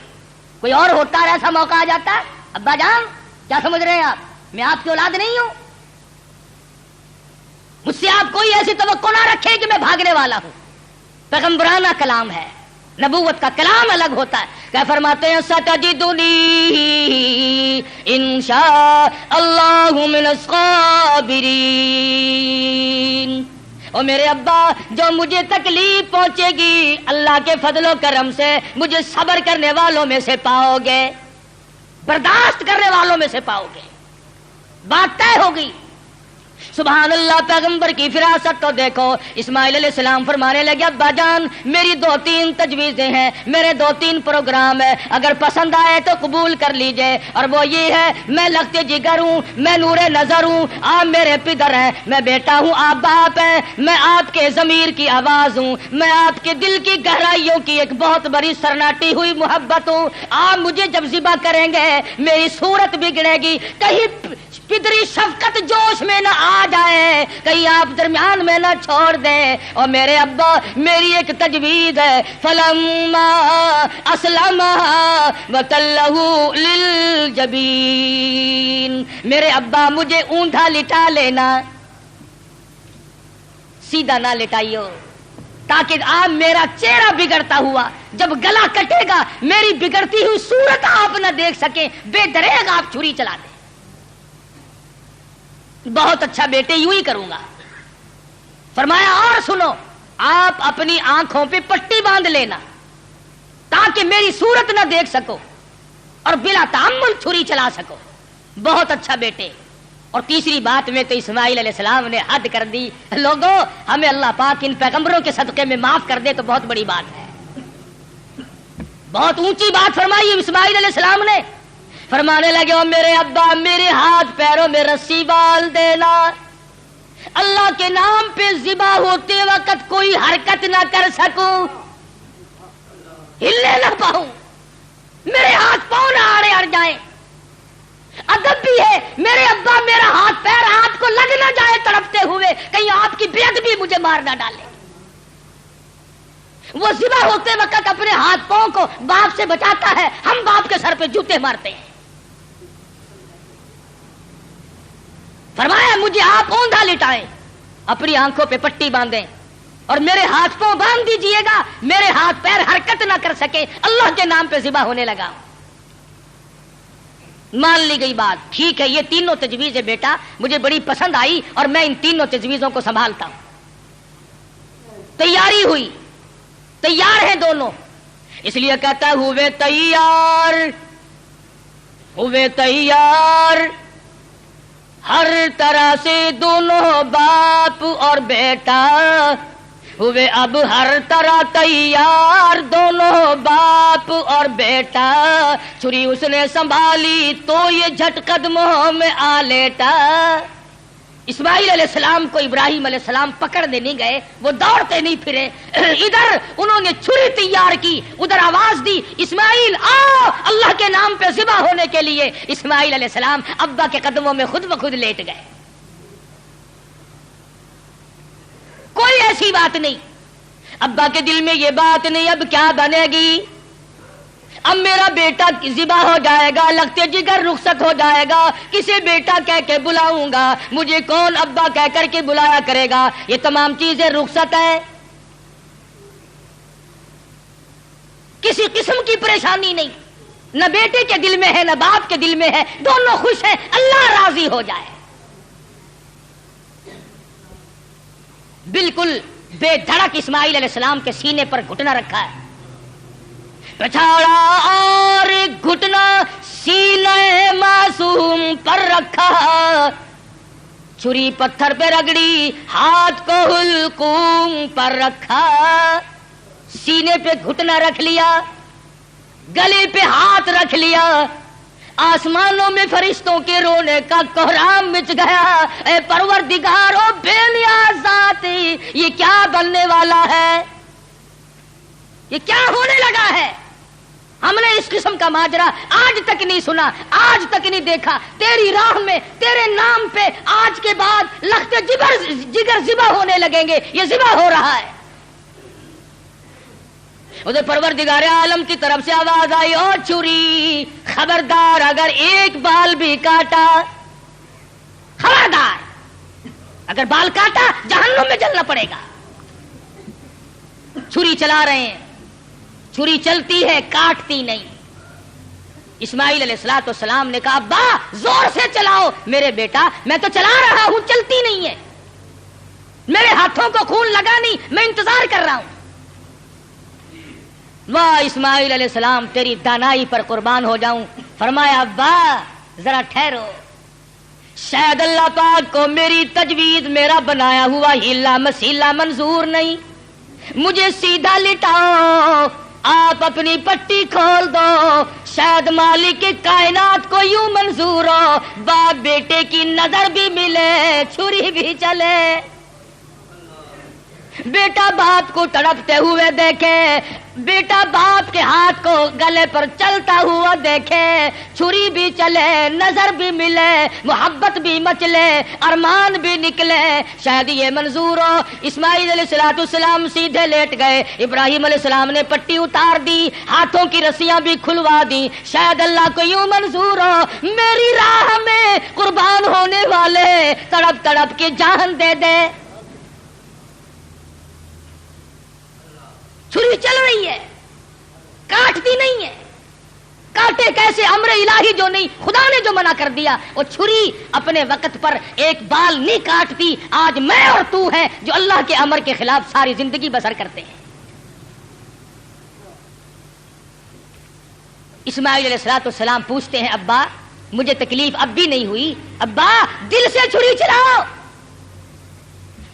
کوئی اور ہوتا ہے ایسا موقع آ جاتا ہے، ابا جان کیا سمجھ رہے ہیں آپ، میں آپ کی اولاد نہیں ہوں، مجھ سے آپ کوئی ایسی توقع نہ رکھے کہ میں بھاگنے والا ہوں۔ پیغمبرانہ کلام ہے، نبوت کا کلام الگ ہوتا ہے۔ کیا فرماتے ہیں ستجدنی انشاء اللہ من الصابرین۔ اور میرے ابا جو مجھے تکلیف پہنچے گی اللہ کے فضل و کرم سے مجھے صبر کرنے والوں میں سے پاؤ گے، برداشت کرنے والوں میں سے پاؤ گے۔ بات طے ہوگی۔ سبحان اللہ، پیغمبر کی فراست تو دیکھو۔ اسماعیل علیہ السلام فرمانے لگے ابا جان میری 2-3 تجویزیں ہیں، میرے 2-3 پروگرام ہے، اگر پسند آئے تو قبول کر لیجئے۔ اور وہ یہ ہے میں لخت جگر ہوں، میں نور نظر ہوں، آپ میرے پدر ہیں، میں بیٹا ہوں، آپ باپ ہیں، میں آپ کے ضمیر کی آواز ہوں، میں آپ کے دل کی گہرائیوں کی ایک بہت بڑی سرناٹی ہوئی محبت ہوں۔ آپ مجھے جب ذبح کریں گے میری صورت بگڑے گی، کہیں پدری شفقت جوش میں نہ آ جائے، کہیں آپ درمیان میں نہ چھوڑ دیں۔ اور میرے ابا میری ایک تجویز ہے، فلما اسلم وتلہ للجبین، میرے ابا مجھے اونٹھا لٹا لینا، سیدھا نہ لٹائیو، تاکہ آپ میرا چہرہ بگڑتا ہوا جب گلا کٹے گا میری بگڑتی ہوئی صورت آپ نہ دیکھ سکیں، بے دریغ آپ چھری چلا دیں۔ بہت اچھا بیٹے، یوں ہی کروں گا۔ فرمایا اور سنو، آپ اپنی آنکھوں پہ پٹی باندھ لینا تاکہ میری صورت نہ دیکھ سکو اور بلا تعمل چھری چلا سکو۔ بہت اچھا بیٹے۔ اور تیسری بات میں تو اسماعیل علیہ السلام نے حد کر دی۔ لوگوں ہمیں اللہ پاک ان پیغمبروں کے صدقے میں معاف کر دے تو بہت بڑی بات ہے، بہت اونچی بات فرمائی اسماعیل علیہ السلام نے۔ فرمانے لگے او میرے ابا میرے ہاتھ پیروں میں رسی ڈال دینا، اللہ کے نام پہ ذبح ہوتے وقت کوئی حرکت نہ کر سکوں، ہلنے نہ پاؤں، میرے ہاتھ پاؤں نہ آڑے اڑ جائیں۔ ادب بھی ہے، میرے ابا میرا ہاتھ پیر آپ کو لگ نہ جائے تڑپتے ہوئے، کہیں آپ کی بے ادبی مجھے مار نہ ڈالے۔ وہ ذبح ہوتے وقت اپنے ہاتھ پاؤں کو باپ سے بچاتا ہے، ہم باپ کے سر پہ جوتے مارتے ہیں۔ فرمایا مجھے آپ اوندھا لٹائیں، اپنی آنکھوں پہ پٹی باندھیں اور میرے ہاتھ پاؤں باندھ دیجئے گا، میرے ہاتھ پیر حرکت نہ کر سکے، اللہ کے نام پہ ذبح ہونے لگا۔ مان لی گئی بات، ٹھیک ہے یہ تینوں تجویزیں بیٹا مجھے بڑی پسند آئی اور میں ان تینوں تجویزوں کو سنبھالتا ہوں۔ تیاری ہوئی، تیار ہیں دونوں، اس لیے کہتا ہوئے تیار، ہوئے تیار ہر طرح سے دونوں باپ اور بیٹا، ہوئے اب ہر طرح تیار دونوں باپ اور بیٹا، چھری اس نے سنبھالی تو یہ جھٹ قدموں میں آ لیٹا۔ اسماعیل علیہ السلام کو ابراہیم علیہ السلام پکڑنے نہیں گئے، وہ دوڑتے نہیں پھرے، ادھر انہوں نے چھری تیار کی، ادھر آواز دی اسماعیل آؤ اللہ کے نام پہ ذبح ہونے کے لیے۔ اسماعیل علیہ السلام ابا کے قدموں میں خود بخود لیٹ گئے۔ کوئی ایسی بات نہیں، ابا کے دل میں یہ بات نہیں اب کیا بنے گی، اب میرا بیٹا ذبح ہو جائے گا، لگتے جگر رخصت ہو جائے گا، کسے بیٹا کہہ کے بلاؤں گا، مجھے کون ابا کہہ کر کے بلایا کرے گا؟ یہ تمام چیزیں رخصت ہے، کسی قسم کی پریشانی نہیں، نہ بیٹے کے دل میں ہے نہ باپ کے دل میں ہے، دونوں خوش ہیں، اللہ راضی ہو جائے۔ بالکل بے دھڑک اسماعیل علیہ السلام کے سینے پر گھٹنا رکھا ہے، پچھاڑا اور گھٹنا سینے معصوم پر رکھا، چھری پتھر پہ رگڑی ہاتھ کو حلقوم پر رکھا، سینے پہ گھٹنا رکھ لیا، گلے پہ ہاتھ رکھ لیا، آسمانوں میں فرشتوں کے رونے کا کوہرام مچ گیا۔ اے پروردگارو بے نیاز ذاتی، یہ کیا بننے والا ہے، یہ کیا ہونے لگا ہے؟ ہم نے اس قسم کا ماجرا آج تک نہیں سنا، آج تک نہیں دیکھا۔ تیری راہ میں تیرے نام پہ آج کے بعد لخت جگر ذبح ہونے لگیں گے، یہ ذبح ہو رہا ہے۔ ادھر پروردگار عالم کی طرف سے آواز آئی، او چھری خبردار، اگر ایک بال بھی کاٹا، خبردار اگر بال کاٹا جہنم میں جلنا پڑے گا۔ چھری چلا رہے ہیں، چھری چلتی ہے کاٹتی نہیں۔ اسماعیل علیہ السلام نے کہا ابا زور سے چلاؤ، میرے بیٹا میں تو چلا رہا ہوں چلتی نہیں ہے، میرے ہاتھوں کو خون لگا نہیں، میں انتظار کر رہا ہوں۔ واہ اسماعیل علیہ السلام تیری دانائی پر قربان ہو جاؤں۔ فرمایا ابا ذرا ٹھہرو، شاید اللہ پاک کو میری تجویز، میرا بنایا ہوا ہیلا مسیلا منظور نہیں، مجھے سیدھا لٹاؤ، آپ اپنی پٹی کھول دو، شاید مالک کائنات کو یوں منظور ہو، باپ بیٹے کی نظر بھی ملے، چھری بھی چلے، بیٹا باپ کو تڑپتے ہوئے دیکھے، بیٹا باپ کے ہاتھ کو گلے پر چلتا ہوا دیکھے، چھری بھی چلے، نظر بھی ملے، محبت بھی مچلے، ارمان بھی نکلے، شاید یہ منظور ہو۔ اسماعیل علیہ السلام سیدھے لیٹ گئے، ابراہیم علیہ السلام نے پٹی اتار دی، ہاتھوں کی رسیاں بھی کھلوا دی، شاید اللہ کو یوں منظور ہو میری راہ میں قربان ہونے والے تڑپ تڑپ کے جان دے دے۔ چھری چل رہی ہے، کاٹتی نہیں ہے، کاٹے کیسے؟ امر الہی جو نہیں، خدا نے جو منع کر دیا، وہ چھری اپنے وقت پر ایک بال نہیں کاٹتی۔ آج میں اور تو ہیں جو اللہ کے امر کے خلاف ساری زندگی بسر کرتے ہیں۔ اسماعیل علیہ السلام پوچھتے ہیں ابا مجھے تکلیف اب بھی نہیں ہوئی؟ ابا دل سے چھری چلاؤ،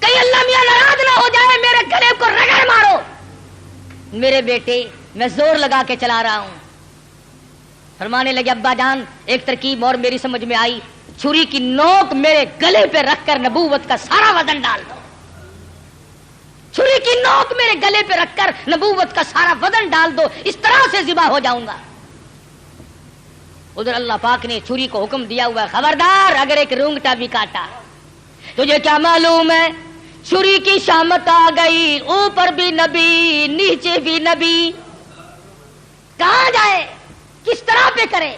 کہیں اللہ میاں ناراض نہ ہو جائے، میرے گلے کو رگڑ مارو۔ میرے بیٹے میں زور لگا کے چلا رہا ہوں۔ فرمانے لگے ابا جان ایک ترکیب اور میری سمجھ میں آئی، چھری کی نوک میرے گلے پہ رکھ کر نبوت کا سارا وزن ڈال دو، چھری کی نوک میرے گلے پہ رکھ کر نبوت کا سارا وزن ڈال دو، اس طرح سے ذبح ہو جاؤں گا۔ ادھر اللہ پاک نے چھری کو حکم دیا ہوا ہے خبردار اگر ایک رونگٹا بھی کاٹا، تجھے کیا معلوم ہے چھری کی شامت آ گئی، اوپر بھی نبی نیچے بھی نبی، کہاں جائے کس طرح پہ کرے؟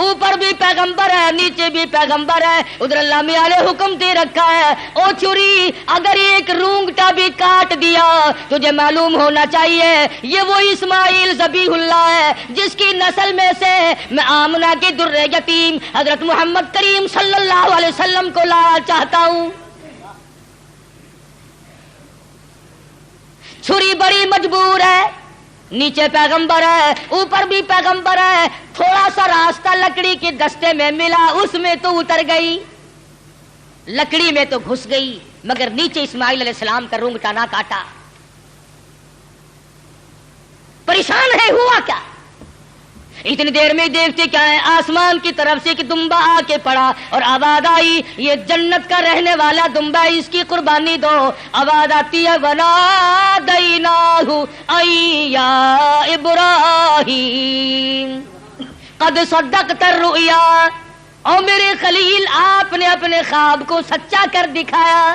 اوپر بھی پیغمبر ہے نیچے بھی پیغمبر ہے۔ ادھر اللہ میاں نے حکم دے رکھا ہے او چھری اگر ایک رونگٹا بھی کاٹ دیا تجھے معلوم ہونا چاہیے یہ وہ اسماعیل ذبیح اللہ ہے جس کی نسل میں سے میں آمنہ کے در یتیم حضرت محمد کریم صلی اللہ علیہ وسلم کو لانا چاہتا ہوں۔ چھری بڑی مجبور ہے، نیچے پیغمبر ہے اوپر بھی پیغمبر ہے، تھوڑا سا راستہ لکڑی کے دستے میں ملا اس میں تو اتر گئی، لکڑی میں تو گھس گئی، مگر نیچے اسماعیل علیہ السلام کا رونگٹا نہ کاٹا۔ پریشان ہے ہوا کیا؟ اتنی دیر میں دیکھتے کیا ہے آسمان کی طرف سے ایک دمبا آ کے پڑا اور آواز آئی یہ جنت کا رہنے والا دمبا اس کی قربانی دو۔ آواز آتی ہے وَنَادَيْنَاهُ أَيْ يَا إِبْرَاهِيمُ قَدْ صَدَّقْتَ الرُّؤْيَا، او میرے خلیل آپ نے اپنے خواب کو سچا کر دکھایا۔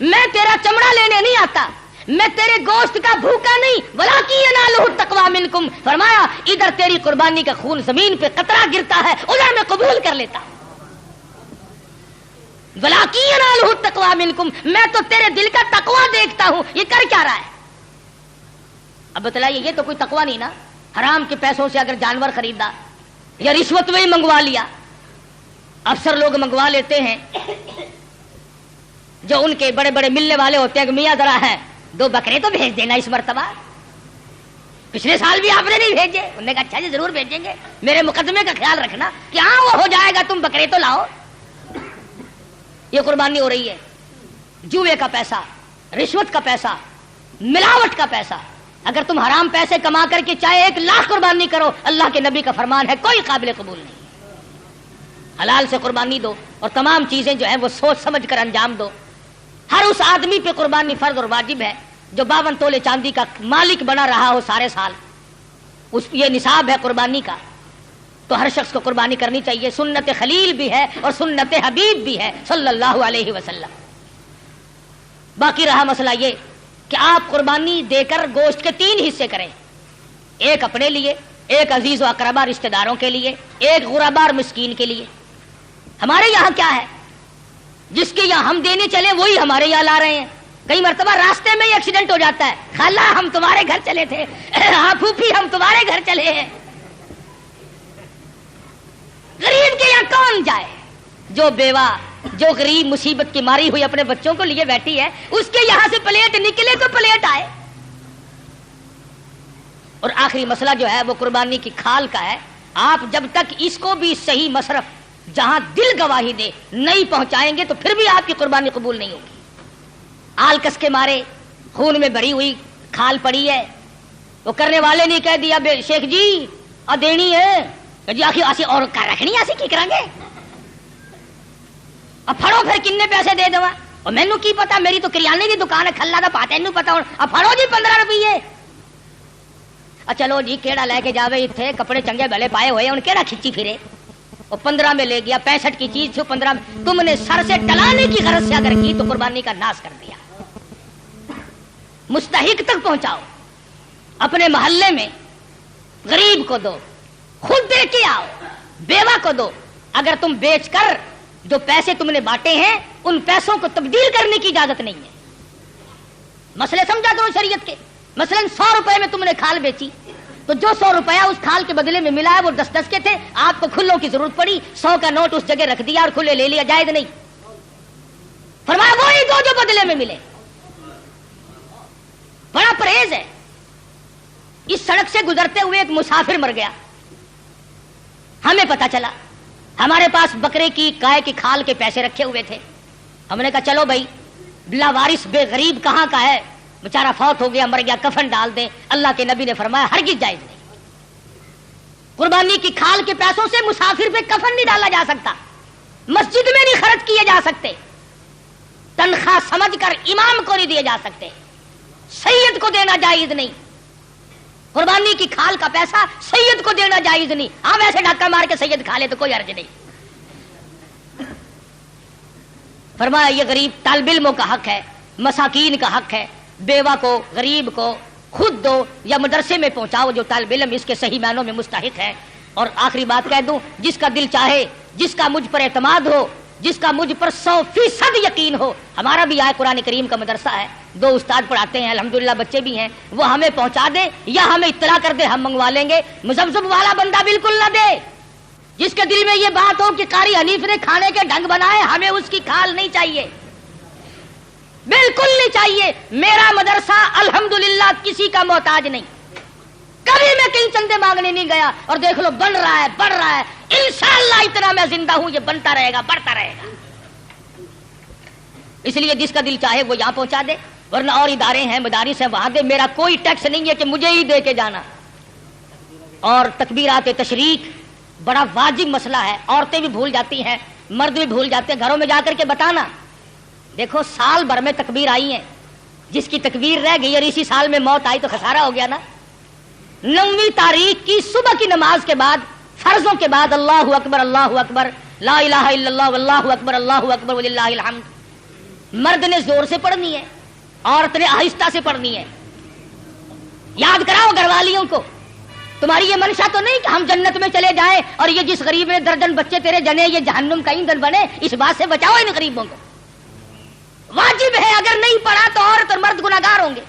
میں تیرا چمڑا لینے نہیں آتا، میں تیرے گوشت کا بھوکا نہیں، ولاکی ینالہ التقوی منکم، فرمایا ادھر تیری قربانی کا خون زمین پہ قطرہ گرتا ہے ادھر میں قبول کر لیتا ہوں، ولاکی ینالہ التقوی منکم، میں تو تیرے دل کا تقوی دیکھتا ہوں، یہ کر کیا رہا ہے؟ اب بتلائیے یہ تو کوئی تقوی نہیں نا، حرام کے پیسوں سے اگر جانور خریدا یا رشوت میں ہی منگوا لیا، افسر لوگ منگوا لیتے ہیں جو ان کے بڑے بڑے ملنے والے ہوتے ہیں کہ میاں ذرا ہے 2 بکرے تو بھیج دینا اس مرتبہ، پچھلے سال بھی آپ نے نہیں بھیجے، انہوں نے کہا اچھا جی ضرور بھیجیں گے، میرے مقدمے کا خیال رکھنا کہ ہاں وہ ہو جائے گا، تم بکرے تو لاؤ۔ یہ قربانی ہو رہی ہے، جوئے کا پیسہ، رشوت کا پیسہ، ملاوٹ کا پیسہ، اگر تم حرام پیسے کما کر کے چاہے 1 لاکھ قربانی کرو، اللہ کے نبی کا فرمان ہے کوئی قابل قبول نہیں۔ حلال سے قربانی دو اور تمام چیزیں جو ہیں وہ سوچ سمجھ کر انجام دو۔ ہر اس آدمی پہ قربانی فرض اور واجب ہے جو 52 تولے چاندی کا مالک بنا رہا ہو سارے سال، اس یہ نصاب ہے قربانی کا، تو ہر شخص کو قربانی کرنی چاہیے۔ سنت خلیل بھی ہے اور سنت حبیب بھی ہے صلی اللہ علیہ وسلم۔ باقی رہا مسئلہ یہ کہ آپ قربانی دے کر گوشت کے 3 حصے کریں، ایک اپنے لیے، ایک عزیز و اقربا رشتہ داروں کے لیے، ایک غربا اور مسکین کے لیے۔ ہمارے یہاں کیا ہے، جس کے یہاں ہم دینے چلے وہی ہمارے یہاں لا رہے ہیں۔ کئی مرتبہ راستے میں ہی ایکسیڈنٹ ہو جاتا ہے، خالہ ہم تمہارے گھر چلے تھے، ہاں پھوپھی ہم تمہارے گھر چلے ہیں۔ غریب کے یہاں کون جائے؟ جو بیوہ، جو غریب مصیبت کی ماری ہوئی اپنے بچوں کو لیے بیٹھی ہے، اس کے یہاں سے پلیٹ نکلے تو پلیٹ آئے۔ اور آخری مسئلہ جو ہے وہ قربانی کی کھال کا ہے۔ آپ جب تک اس کو بھی صحیح مصرف جہاں دل گواہی دے نہیں پہنچائیں گے تو پھر بھی آپ کی قربانی قبول نہیں ہوگی۔ آلکس کے مارے خون میں بھری ہوئی کھال پڑی ہے، وہ کرنے والے نے کہہ دیا شیخ جی دینی ہے جی، آخر ایسی اور رکھنی ایسی کی کریں گے، اب پھڑو پھر کنے پیسے دے دوا، اور مینو کی پتا، میری تو کریانے کی دکان ہے، کھلا دا پاتا اینو پتا، اب پھڑو جی 15 روپیے، چلو جی کیڑا لے کے جاوے، اتنے کپڑے چنگے بھلے پائے ہوئے ان کیڑا کھچی پھرے، وہ 15 میں لے گیا، 65 کی چیز تھی 15 میں، تم نے سر سے ٹلانے کی غرض سے اگر کی تو قربانی کا ناس کر دیا۔ مستحق تک پہنچاؤ، اپنے محلے میں غریب کو دو، خود دے کے آؤ، بیوہ کو دو۔ اگر تم بیچ کر جو پیسے تم نے بانٹے ہیں ان پیسوں کو تبدیل کرنے کی اجازت نہیں ہے۔ مسئلے سمجھا کرو شریعت کے، مثلا 100 روپے میں تم نے کھال بیچی تو جو 100 روپیہ اس کھال کے بدلے میں ملا ہے وہ 10 کے تھے، آپ کو کھلوں کی ضرورت پڑی، 100 کا نوٹ اس جگہ رکھ دیا اور کھلے لے لیا، جائز نہیں۔ فرمایا وہی دو جو بدلے میں ملے۔ بڑا پرہیز ہے۔ اس سڑک سے گزرتے ہوئے ایک مسافر مر گیا، ہمیں پتا چلا، ہمارے پاس بکرے کی گائے کی کھال کے پیسے رکھے ہوئے تھے، ہم نے کہا چلو بھائی لاوارث بے غریب کہاں کا ہے، بیچارہ فوت ہو گیا مر گیا، کفن ڈال دیں۔ اللہ کے نبی نے فرمایا ہرگز جائز نہیں، قربانی کی کھال کے پیسوں سے مسافر پہ کفن نہیں ڈالا جا سکتا، مسجد میں نہیں خرچ کیے جا سکتے، تنخواہ سمجھ کر امام کو نہیں دیے جا سکتے، سید کو دینا جائز نہیں، قربانی کی کھال کا پیسہ سید کو دینا جائز نہیں۔ ہاں ویسے ڈاکہ مار کے سید کھا لے تو کوئی حرج نہیں۔ فرمایا یہ غریب طالب علموں کا حق ہے، مساکین کا حق ہے، بیوہ کو غریب کو خود دو یا مدرسے میں پہنچاؤ جو طالب علم اس کے صحیح معنوں میں مستحق ہے۔ اور آخری بات کہہ دوں، جس کا دل چاہے، جس کا مجھ پر اعتماد ہو، جس کا مجھ پر 100% یقین ہو، ہمارا بھی آئے قرآن کریم کا مدرسہ ہے، 2 استاد پڑھاتے ہیں، الحمدللہ بچے بھی ہیں، وہ ہمیں پہنچا دے یا ہمیں اطلاع کر دے، ہم منگوا لیں گے۔ مزبزب والا بندہ بالکل نہ دے، جس کے دل میں یہ بات ہو کہ قاری حنیف نے کھانے کے ڈھنگ بنائے، ہمیں اس کی کھال نہیں چاہیے، بالکل نہیں چاہیے۔ میرا مدرسہ الحمدللہ کسی کا محتاج نہیں، کبھی میں کہیں چندے مانگنے نہیں گیا، اور دیکھ لو بن رہا ہے، بڑھ رہا ہے، انشاءاللہ اتنا میں زندہ ہوں یہ بنتا رہے گا، بڑھتا رہے گا۔ اس لیے جس کا دل چاہے وہ یہاں پہنچا دے، ورنہ اور ادارے ہیں، مدارس ہیں، وہاں دے، میرا کوئی ٹیکس نہیں ہے کہ مجھے ہی دے کے جانا۔ اور تکبیرات تشریق بڑا واجب مسئلہ ہے، عورتیں بھی بھول جاتی ہیں، مرد بھی بھول جاتے ہیں، گھروں میں جا کر کے بتانا، دیکھو سال بھر میں تکبیر آئی ہیں، جس کی تکبیر رہ گئی اور اسی سال میں موت آئی تو خسارہ ہو گیا نا۔ 9ویں تاریخ کی صبح کی نماز کے بعد، فرضوں کے بعد اللہ اکبر لا الہ الا اللہ واللہ اکبر اللہ اکبر وللہ الحمد، مرد نے زور سے پڑھنی ہے، عورت نے آہستہ سے پڑھنی ہے۔ یاد کراؤ گھر والیوں کو، تمہاری یہ منشا تو نہیں کہ ہم جنت میں چلے جائیں اور یہ جس غریب نے درجن بچے تیرے جنے یہ جہنم کا ایندھن بنے، اس بات سے بچاؤ ان غریبوں کو۔ واجب ہے، اگر نہیں پڑھا تو عورت اور مرد گناہگار ہوں گے۔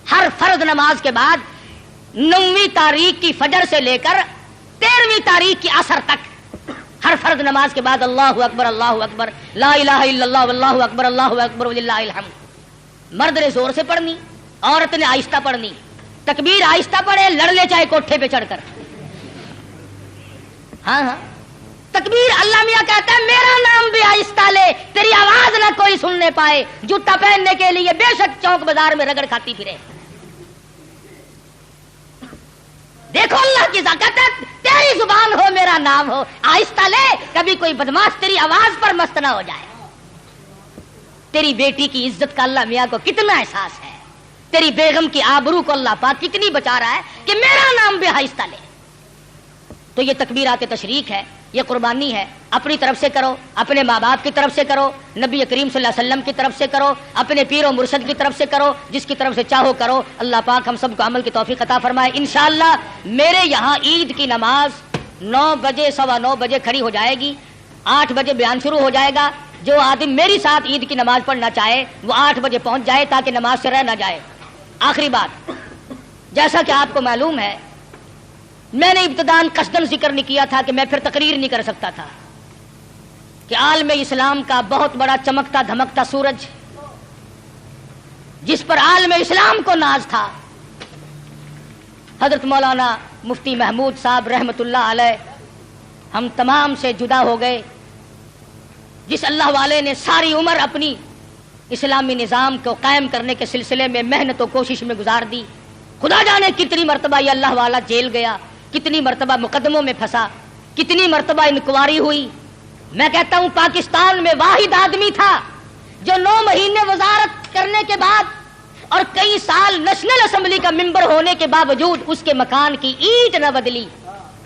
ہر فرض نماز کے بعد 9ویں تاریخ کی فجر سے لے کر 13ویں تاریخ کی عصر تک ہر فرض نماز کے بعد اللہ اکبر لا الہ الا اللہ واللہ اکبر وللہ الحمد۔ مرد نے زور سے پڑھنی، عورت نے آہستہ پڑھنی۔ تکبیر آہستہ پڑھے، لڑ لے چاہے کوٹھے پہ چڑھ کر۔ ہاں تکبیر، اللہ میاں کہتا ہے میرا نام بھی آہستہ لے، تیری آواز نہ کوئی سننے پائے، جوتا پہننے کے لیے بے شک چوک بازار میں رگڑ کھاتی پھرے۔ دیکھو اللہ کی طاقت ہے، تیری زبان ہو میرا نام ہو، آہستہ لے، کبھی کوئی بدماش تیری آواز پر مست نہ ہو جائے۔ تیری بیٹی کی عزت کا اللہ میاں کو کتنا احساس ہے، تیری بیگم کی آبرو کو اللہ پاک کتنی بچا رہا ہے کہ میرا نام بھی آہستہ لے۔ تو یہ تکبیرات تشریق ہے، یہ قربانی ہے، اپنی طرف سے کرو، اپنے ماں باپ کی طرف سے کرو، نبی کریم صلی اللہ علیہ وسلم کی طرف سے کرو، اپنے پیر و مرشد کی طرف سے کرو، جس کی طرف سے چاہو کرو۔ اللہ پاک ہم سب کو عمل کی توفیق عطا فرمائے۔ انشاءاللہ میرے یہاں عید کی نماز 9 بجے 9:15 بجے کھڑی ہو جائے گی، 8 بجے بیان شروع ہو جائے گا۔ جو آدمی میری ساتھ عید کی نماز پڑھنا چاہے وہ 8 بجے پہنچ جائے تاکہ نماز سے رہ نہ جائے۔ آخری بات، جیسا کہ آپ کو معلوم ہے میں نے ابتداً قصداً ذکر نہیں کیا تھا کہ میں پھر تقریر نہیں کر سکتا تھا کہ عالم اسلام کا بہت بڑا چمکتا دھمکتا سورج جس پر عالم اسلام کو ناز تھا، حضرت مولانا مفتی محمود صاحب رحمت اللہ علیہ ہم تمام سے جدا ہو گئے، جس اللہ والے نے ساری عمر اپنی اسلامی نظام کو قائم کرنے کے سلسلے میں محنت و کوشش میں گزار دی۔ خدا جانے کتنی مرتبہ یہ اللہ والا جیل گیا، کتنی مرتبہ مقدموں میں پھنسا، کتنی مرتبہ انکوائری ہوئی۔ میں کہتا ہوں پاکستان میں واحد آدمی تھا جو 9 مہینے وزارت کرنے کے بعد اور کئی سال نیشنل اسمبلی کا ممبر ہونے کے باوجود اس کے مکان کی اینٹ نہ بدلی،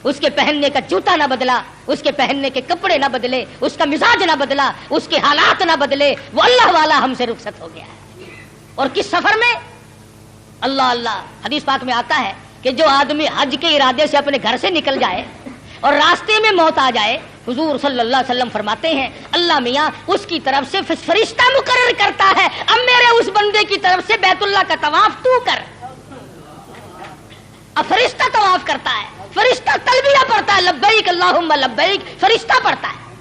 اس کے پہننے کا جوتا نہ بدلا، اس کے پہننے کے کپڑے نہ بدلے، اس کا مزاج نہ بدلا، اس کے حالات نہ بدلے، وہ اللہ والا ہم سے رخصت ہو گیا ہے۔ اور کس سفر میں؟ اللہ حدیث پاک میں آتا ہے کہ جو آدمی حج کے ارادے سے اپنے گھر سے نکل جائے اور راستے میں موت آ جائے، حضور صلی اللہ علیہ وسلم فرماتے ہیں اللہ میاں اس کی طرف سے فرشتہ مقرر کرتا ہے اب میرے اس بندے کی طرف سے بیت اللہ کا طواف تو کر۔ اب فرشتہ طواف کرتا ہے، فرشتہ تلبیہ پڑھتا ہے، لبیک اللہم لبیک، فرشتہ پڑھتا ہے،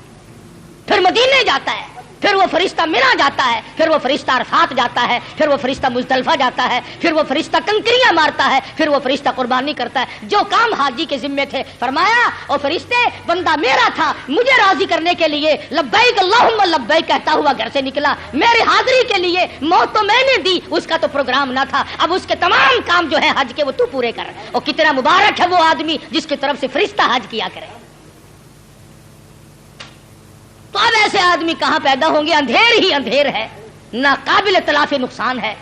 پھر مدینے جاتا ہے، پھر وہ فرشتہ منا جاتا ہے، پھر وہ فرشتہ عرفات جاتا ہے، پھر وہ فرشتہ مزدلفہ جاتا ہے، پھر وہ فرشتہ کنکریاں مارتا ہے، پھر وہ فرشتہ قربانی کرتا ہے۔ جو کام حاجی کے ذمے تھے فرمایا اور فرشتے بندہ میرا تھا، مجھے راضی کرنے کے لیے لبیک اللہم لبیک کہتا ہوا گھر سے نکلا، میری حاضری کے لیے موت تو میں نے دی، اس کا تو پروگرام نہ تھا، اب اس کے تمام کام جو ہے حج کے وہ تو پورے کر۔ اور کتنا مبارک ہے وہ آدمی جس کی طرف سے فرشتہ حج کیا کرے۔ تو اب ایسے آدمی کہاں پیدا ہوں گے؟ اندھیر ہی اندھیر ہے، ناقابل تلافی نقصان ہے۔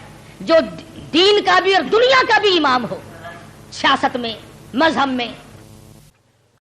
جو دین کا بھی اور دنیا کا بھی امام ہو، سیاست میں، مذہب میں،